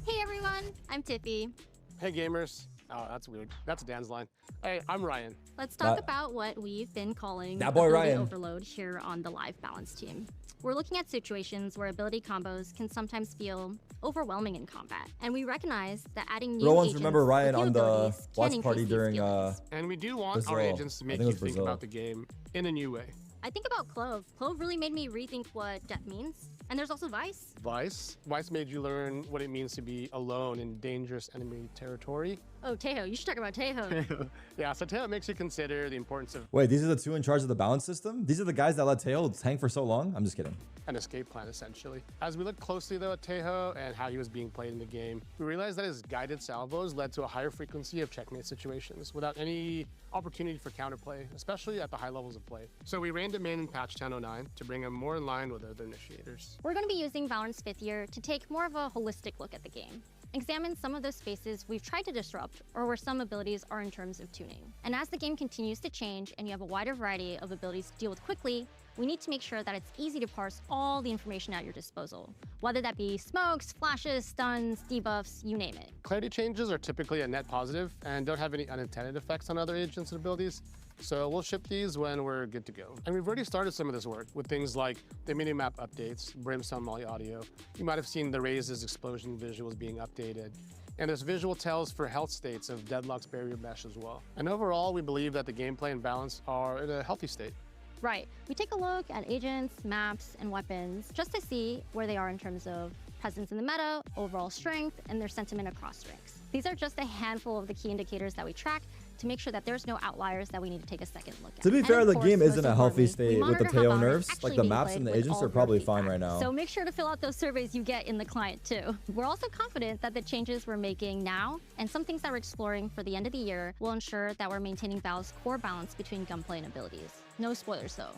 Hey everyone, I'm Tiffy. Hey gamers. Oh, that's weird. That's Dan's line. Hey, I'm Ryan. Let's talk about what we've been calling that boy ability Ryan. overload here on the Live Balance team. We're looking at situations where ability combos can sometimes feel overwhelming in combat, and we recognize that adding new agents remember Ryan on the watch party during and we do want our agents to make you think about the game in a new way. I think about Clove. Clove really made me rethink what depth means. And there's also Vice. Vice made you learn what it means to be alone in dangerous enemy territory. Oh, Tejo. You should talk about Tejo. Yeah, so Tejo makes you consider the importance of Wait, these are the two in charge of the balance system? These are the guys that let Tejo tank for so long? I'm just kidding. an escape plan, essentially. As we look closely, though, at Tejo and how he was being played in the game, we realized that his guided salvos led to a higher frequency of checkmate situations without any opportunity for counterplay, especially at the high levels of play. So we reined him in patch 1009 to bring him more in line with other initiators. We're going to be using Valorant's 5th year to take more of a holistic look at the game. Examine some of those spaces we've tried to disrupt or where some abilities are in terms of tuning. And as the game continues to change and you have a wider variety of abilities to deal with quickly, we need to make sure that it's easy to parse all the information at your disposal, whether that be smokes, flashes, stuns, debuffs, you name it. Clarity changes are typically a net positive and don't have any unintended effects on other agents and abilities. So we'll ship these when we're good to go. And we've already started some of this work with things like the minimap updates, Brimstone Molly audio. You might have seen the Raze's explosion visuals being updated. And there's visual tells for health states of Deadlock's barrier mesh as well. And overall, we believe that the gameplay and balance are in a healthy state. Right. We take a look at agents, maps, and weapons just to see where they are in terms of presence in the meta, overall strength, and their sentiment across ranks. These are just a handful of the key indicators that we track to make sure that there's no outliers that we need to take a second look at. To be fair, the course, game isn't most a healthy importantly, state we with the monitor how Teo Valorant is nerfs. actually Like the being maps played and the with agents all are of your probably fine feedback. right now. So make sure to fill out those surveys you get in the client too. We're also confident that the changes we're making now and some things that we're exploring for the end of the year will ensure that we're maintaining Valve's core balance between gunplay and abilities. No spoilers though.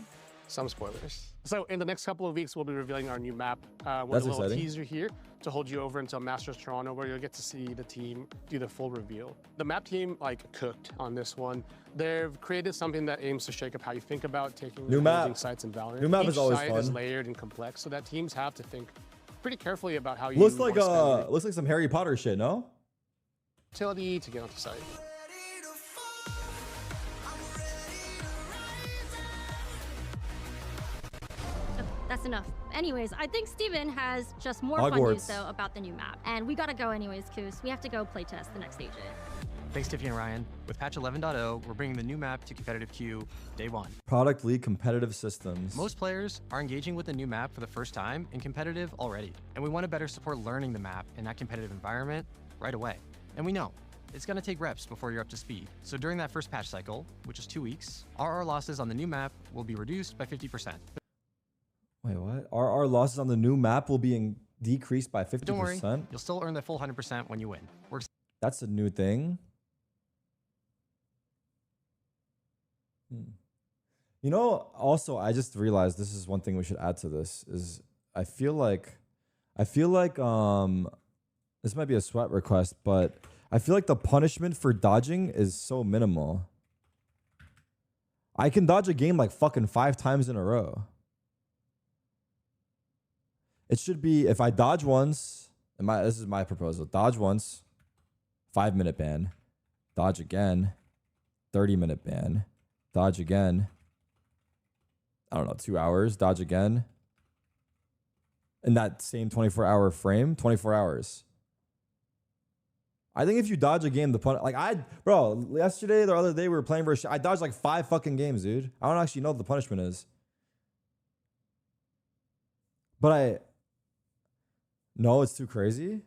Some spoilers. So in the next couple of weeks, we'll be revealing our new map. With That's a little exciting. teaser here to hold you over until Masters Toronto, where you'll get to see the team do the full reveal. The map team cooked on this one. They've created something that aims to shake up how you think about taking New map. building sites in Valorant. New map Each is always site fun. is layered and complex, so that teams have to think pretty carefully about how you Looks like want to looks like some Harry Potter shit, no? utility to get onto site. That's enough. Anyways, I think Steven has just more fun Hogwarts. news though about the new map. And we gotta go anyways, Koos. We have to go playtest the next AJ. Thanks, Tiffany and Ryan. With patch 11.0, we're bringing the new map to competitive queue day one. Product lead competitive systems. Most players are engaging with the new map for the first time in competitive already, and we want to better support learning the map in that competitive environment right away. And we know it's going to take reps before you're up to speed. So during that first patch cycle, which is 2 weeks, RR losses on the new map will be reduced by 50%. Wait, what? Our losses on the new map will be decreased by 50%? But don't worry, you'll still earn the full 100% when you win. That's a new thing. You know, also, I just realized this is one thing we should add to this is I feel like this might be a sweat request, but I feel like the punishment for dodging is so minimal. I can dodge a game like fucking 5 times in a row. It should be if I dodge once, and this is my proposal. Dodge once, 5-minute ban. Dodge again, 30-minute ban. Dodge again. I don't know, 2 hours. Dodge again. In that same 24-hour frame, 24 hours. I think if you dodge a game, bro, yesterday, the other day, we were playing versus, I dodged like 5 fucking games, dude. I don't actually know what the punishment is. But no, it's too crazy.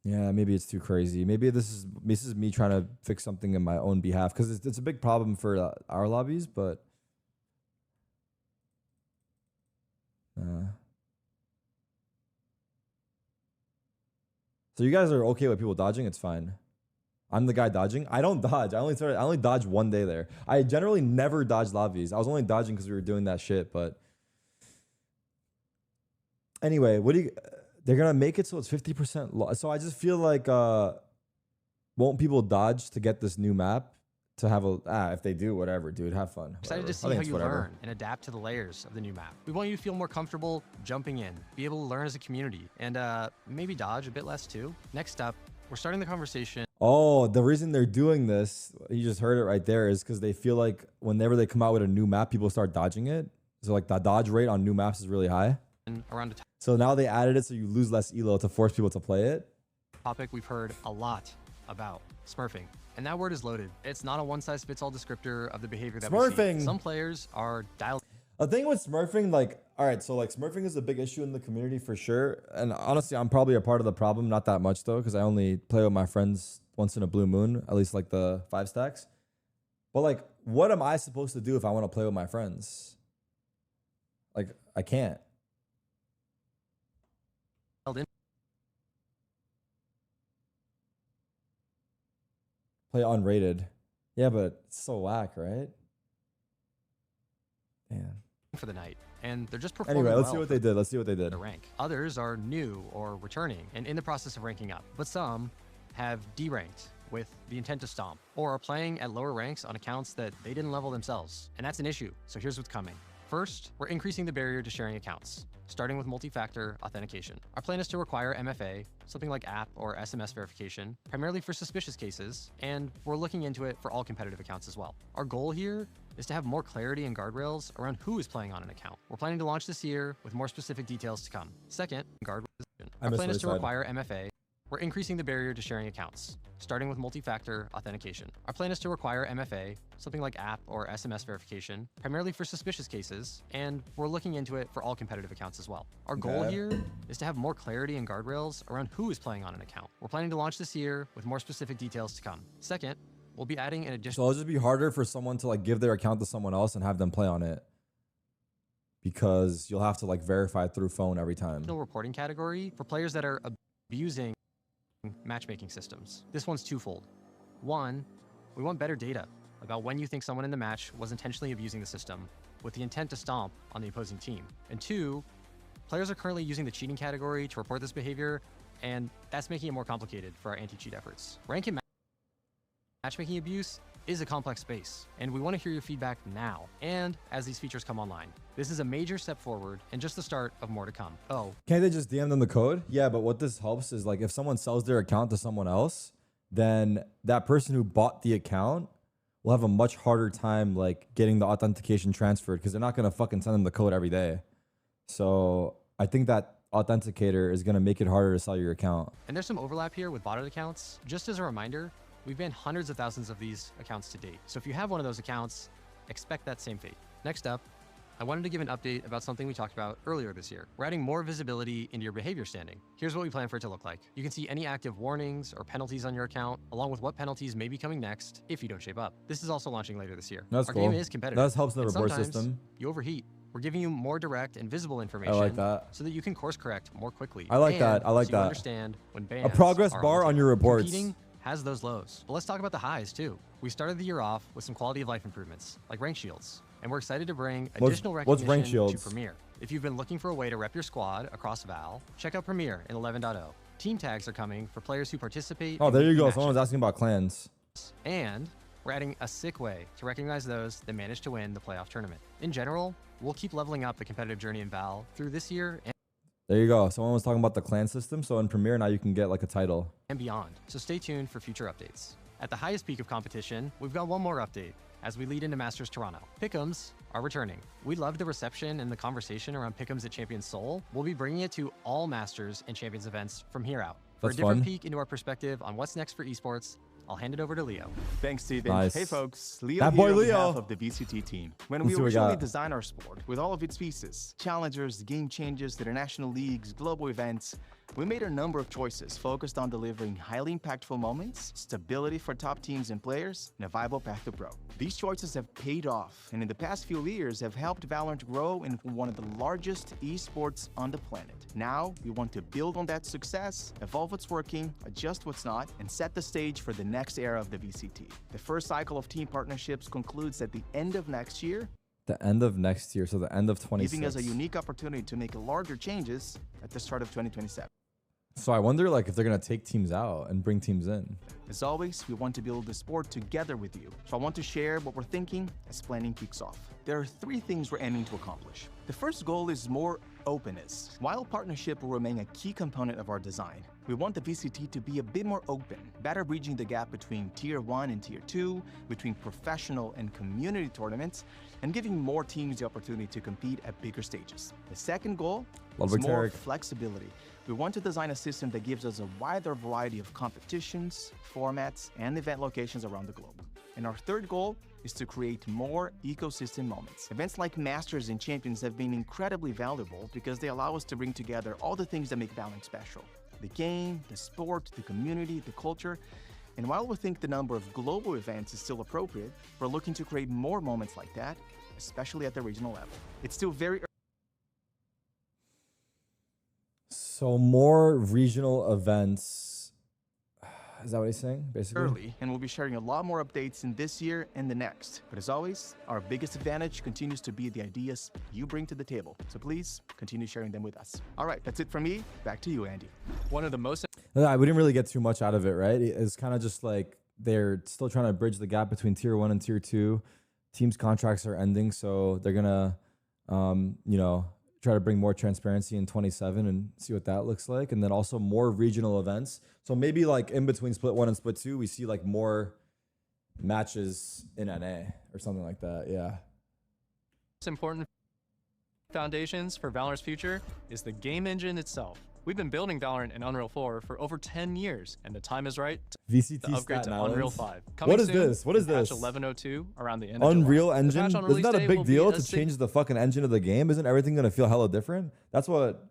Yeah, maybe it's too crazy. Maybe this is me trying to fix something in my own behalf because it's a big problem for our lobbies, but so you guys are okay with people dodging? It's fine. I'm the guy dodging. I don't dodge. I only dodge one day there. I generally never dodge lobbies. I was only dodging because we were doing that shit, but anyway, they're going to make it so it's 50% so I just feel like, won't people dodge to get this new map to have if they do, whatever, dude, have fun. Excited to see how you learn and adapt to the layers of the new map. We want you to feel more comfortable jumping in, be able to learn as a community, and maybe dodge a bit less too. Next up, we're starting the conversation. Oh, the reason they're doing this, you just heard it right there, is because they feel like whenever they come out with a new map, people start dodging it. So like the dodge rate on new maps is really high. Around So now they added it so you lose less elo to force people to play it. topic we've heard a lot about, smurfing. And that word is loaded. It's not a one-size-fits-all descriptor of the behavior that Smurfing. we see. Some players are dialed A thing with smurfing, like, all right, so like smurfing is a big issue in the community for sure. And honestly, I'm probably a part of the problem, not that much though, because I only play with my friends once in a blue moon, at least like the 5 stacks. But like, what am I supposed to do if I want to play with my friends? Like, I can't. in. Play unrated. Yeah, but it's so whack, right? Man. For the night, and they're just performing Anyway, let's well see what they did. Let's see what they did. to rank. Others are new or returning and in the process of ranking up, but some have deranked with the intent to stomp, or are playing at lower ranks on accounts that they didn't level themselves, and that's an issue. So here's what's coming. First, we're increasing the barrier to sharing accounts, starting with multi-factor authentication. Our plan is to require MFA, something like app or SMS verification, primarily for suspicious cases, and we're looking into it for all competitive accounts as well. Our goal here is to have more clarity and guardrails around who is playing on an account. We're planning to launch this year with more specific details to come. Second, guardrails. Our plan is to require MFA. We're increasing the barrier to sharing accounts, starting with multi-factor authentication. Our plan is to require MFA, something like app or SMS verification, primarily for suspicious cases, and we're looking into it for all competitive accounts as well. Our goal here is to have more clarity and guardrails around who is playing on an account. We're planning to launch this year with more specific details to come. Second, we'll be adding an additional... So it'll just be harder for someone to like give their account to someone else and have them play on it, because you'll have to like verify through phone every time. reporting category for players that are abusing matchmaking systems. This one's twofold. One, we want better data about when you think someone in the match was intentionally abusing the system with the intent to stomp on the opposing team. And two, players are currently using the cheating category to report this behavior, and that's making it more complicated for our anti-cheat efforts. Rank and matchmaking abuse is a complex space, and we want to hear your feedback now and as these features come online. This is a major step forward and just the start of more to come. Oh, can't they just DM them the code? Yeah, but what this helps is like if someone sells their account to someone else, then that person who bought the account will have a much harder time like getting the authentication transferred, because they're not gonna fucking send them the code every day. So I think that authenticator is gonna make it harder to sell your account. And there's some overlap here with botted accounts. Just as a reminder, we've banned hundreds of thousands of these accounts to date. So if you have one of those accounts, expect that same fate. Next up, I wanted to give an update about something we talked about earlier this year. We're adding more visibility into your behavior standing. Here's what we plan for it to look like. You can see any active warnings or penalties on your account, along with what penalties may be coming next if you don't shape up. This is also launching later this year. That's Our cool. game is competitive. That helps the and reward sometimes system. You overheat. We're giving you more direct and visible information. I like that. So that you can course correct more quickly. I like and that. I like so that. You understand when bans A progress are bar on the your table. reports. Competing has those lows. But let's talk about the highs too. We started the year off with some quality of life improvements, like rank shields. And we're excited to bring additional recognition rank shields? to Premier. If you've been looking for a way to rep your squad across Val, check out Premier in 11.0. Team tags are coming for players who participate. Oh, in there you weekly go. matches. Someone was asking about clans. And we're adding a sick way to recognize those that managed to win the playoff tournament. In general, we'll keep leveling up the competitive journey in Val through this year There you go. Someone was talking about the clan system. So in Premier now you can get like a title and beyond. So stay tuned for future updates. At the highest peak of competition, we've got one more update as we lead into Masters Toronto. Pick'ems are returning. We love the reception and the conversation around Pick'ems at Champions Seoul. We'll be bringing it to all Masters and Champions events from here out. For That's a different fun. peek into our perspective on what's next for esports, I'll hand it over to Leo. Thanks, Steven. Nice. Hey, folks. Leo That here boy on Leo. behalf of the VCT team. When Let's we see what we originally got. designed our sport with all of its pieces, challengers, game changes, international leagues, global events, we made a number of choices focused on delivering highly impactful moments, stability for top teams and players, and a viable path to pro. These choices have paid off, and in the past few years have helped Valorant grow into one of the largest esports on the planet. Now, we want to build on that success, evolve what's working, adjust what's not, and set the stage for the next era of the VCT. The first cycle of team partnerships concludes at the end of next year, The end of next year, so the end of 26. giving us a unique opportunity to make larger changes at the start of 2027. So I wonder like if they're gonna take teams out and bring teams in. As always, we want to build the sport together with you. So I want to share what we're thinking as planning kicks off. There are 3 things we're aiming to accomplish. The first goal is more openness. While partnership will remain a key component of our design, we want the VCT to be a bit more open, better bridging the gap between Tier 1 and Tier 2, between professional and community tournaments, and giving more teams the opportunity to compete at bigger stages. The second goal is more flexibility. We want to design a system that gives us a wider variety of competitions, formats, and event locations around the globe. And our third goal is to create more ecosystem moments. Events like Masters and Champions have been incredibly valuable because they allow us to bring together all the things that make Valorant special. The game, the sport, the community, the culture. And while we think the number of global events is still appropriate, we're looking to create more moments like that, especially at the regional level. It's still very early. So more regional events. Is that what he's saying, basically? Early, and we'll be sharing a lot more updates in this year and the next. But as always, our biggest advantage continues to be the ideas you bring to the table. So please continue sharing them with us. All right, that's it from me. Back to you, Andy. One of the most... No, we didn't really get too much out of it, right? It's kind of just like they're still trying to bridge the gap between Tier 1 and Tier 2. Teams' contracts are ending, so they're going to, you know, try to bring more transparency in 27 and see what that looks like. And then also more regional events. So maybe like in between Split 1 and Split 2, we see like more matches in NA or something like that. Yeah. Most important foundations for Valorant's future is the game engine itself. We've been building Valorant in Unreal 4 for over 10 years, and the time is right to upgrade to Unreal 5. What is this? What is this? Patch 11.02 around the end of Unreal July. Engine? Isn't that a big deal to change the fucking engine of the game? Isn't everything going to feel hella different? That's what...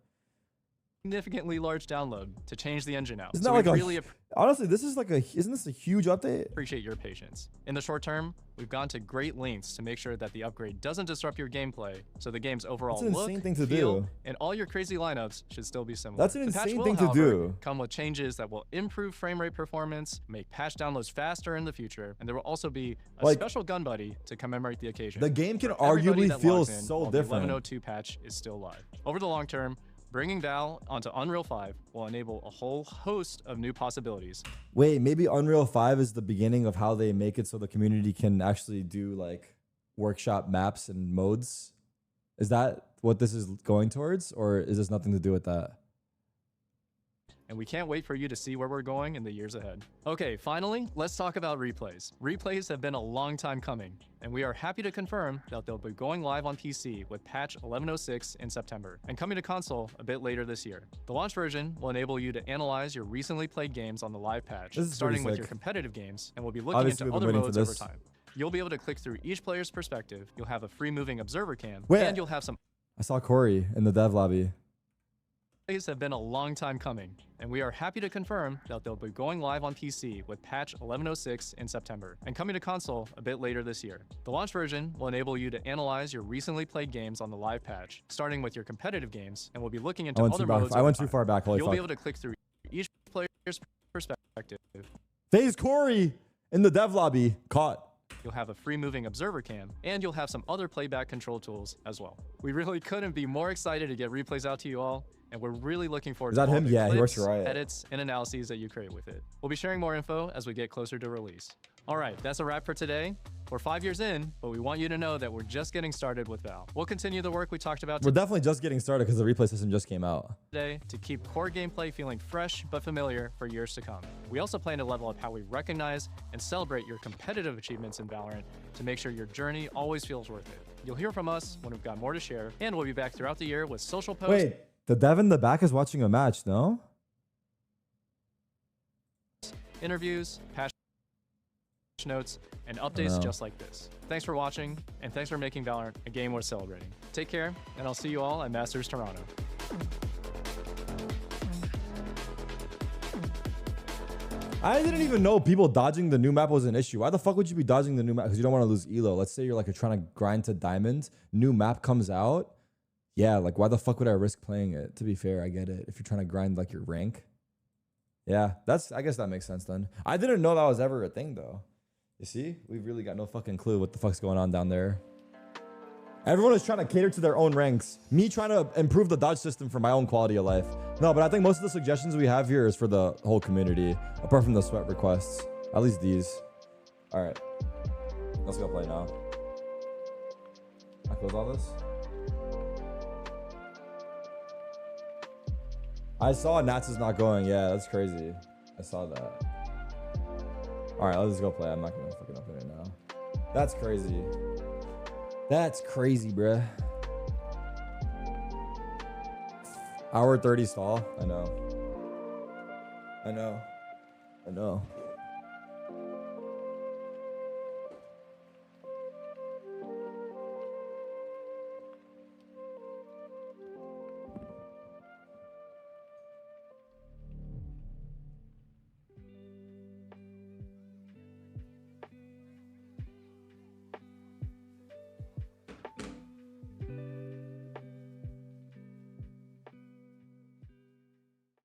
Significantly large download to change the engine out. Isn't that like really honestly, this is like isn't this a huge update? Appreciate your patience. In the short term, we've gone to great lengths to make sure that the upgrade doesn't disrupt your gameplay, so the game's overall look, feel, and all your crazy lineups should still be similar. That's an insane thing to do. Come with changes that will improve frame rate performance, make patch downloads faster in the future, and there will also be a special gun buddy to commemorate the occasion. The game can arguably feel so different. The 11.02 patch is still live. Over the long term, bringing Val onto Unreal 5 will enable a whole host of new possibilities. Wait, maybe Unreal 5 is the beginning of how they make it so the community can actually do like workshop maps and modes? Is that what this is going towards, or is this nothing to do with that? And we can't wait for you to see where we're going in the years ahead. Okay, finally, let's talk about replays. Replays have been a long time coming, and we are happy to confirm that they'll be going live on PC with patch 11.06 in September, and coming to console a bit later this year. The launch version will enable you to analyze your recently played games on the live patch, starting with your competitive games, and we'll be looking into other modes over time. You'll be able to click through each player's perspective, you'll have a free moving observer cam, and you'll have some... I saw Corey in the dev lobby. Replays have been a long time coming, and we are happy to confirm that they'll be going live on PC with patch 11.06 in September, and coming to console a bit later this year. The launch version will enable you to analyze your recently played games on the live patch, starting with your competitive games, and we'll be looking into other modes. I went too far back. You'll be able to click through each player's perspective. FaZe Corey in the dev lobby. Caught. You'll have a free moving observer cam, and you'll have some other playback control tools as well. We really couldn't be more excited to get replays out to you all, and we're really looking forward to all the Yeah, clips, he works for Riot. edits, and analyses that you create with it. We'll be sharing more info as we get closer to release. All right, that's a wrap for today. We're 5 years in, but we want you to know that we're just getting started with Val. We'll continue the work we talked about today. We're definitely just getting started because the replay system just came out today to keep core gameplay feeling fresh but familiar for years to come. We also plan to level up how we recognize and celebrate your competitive achievements in Valorant to make sure your journey always feels worth it. You'll hear from us when we've got more to share, and we'll be back throughout the year with social posts. Wait, the dev in the back is watching a match, no? Interviews, patch notes, and updates just like this. Thanks for watching, and thanks for making Valorant a game worth celebrating. Take care, and I'll see you all at Masters Toronto. I didn't even know people dodging the new map was an issue. Why the fuck would you be dodging the new map? Because you don't want to lose elo. Let's say you're like you're trying to grind to diamond. New map comes out. Yeah, like why the fuck would I risk playing it? To be fair, I get it. If you're trying to grind like your rank. Yeah, I guess that makes sense then. I didn't know that was ever a thing though. You see? We've really got no fucking clue what the fuck's going on down there. Everyone is trying to cater to their own ranks. Me trying to improve the dodge system for my own quality of life. No, but I think most of the suggestions we have here is for the whole community, apart from the sweat requests. At least these. All right. Let's go play now. I close all this. I saw Nats is not going. Yeah, that's crazy. I saw that. All right, let's just go play. I'm not gonna fucking open it now. That's crazy. That's crazy, bruh. Hour 30 stall. I know. I know.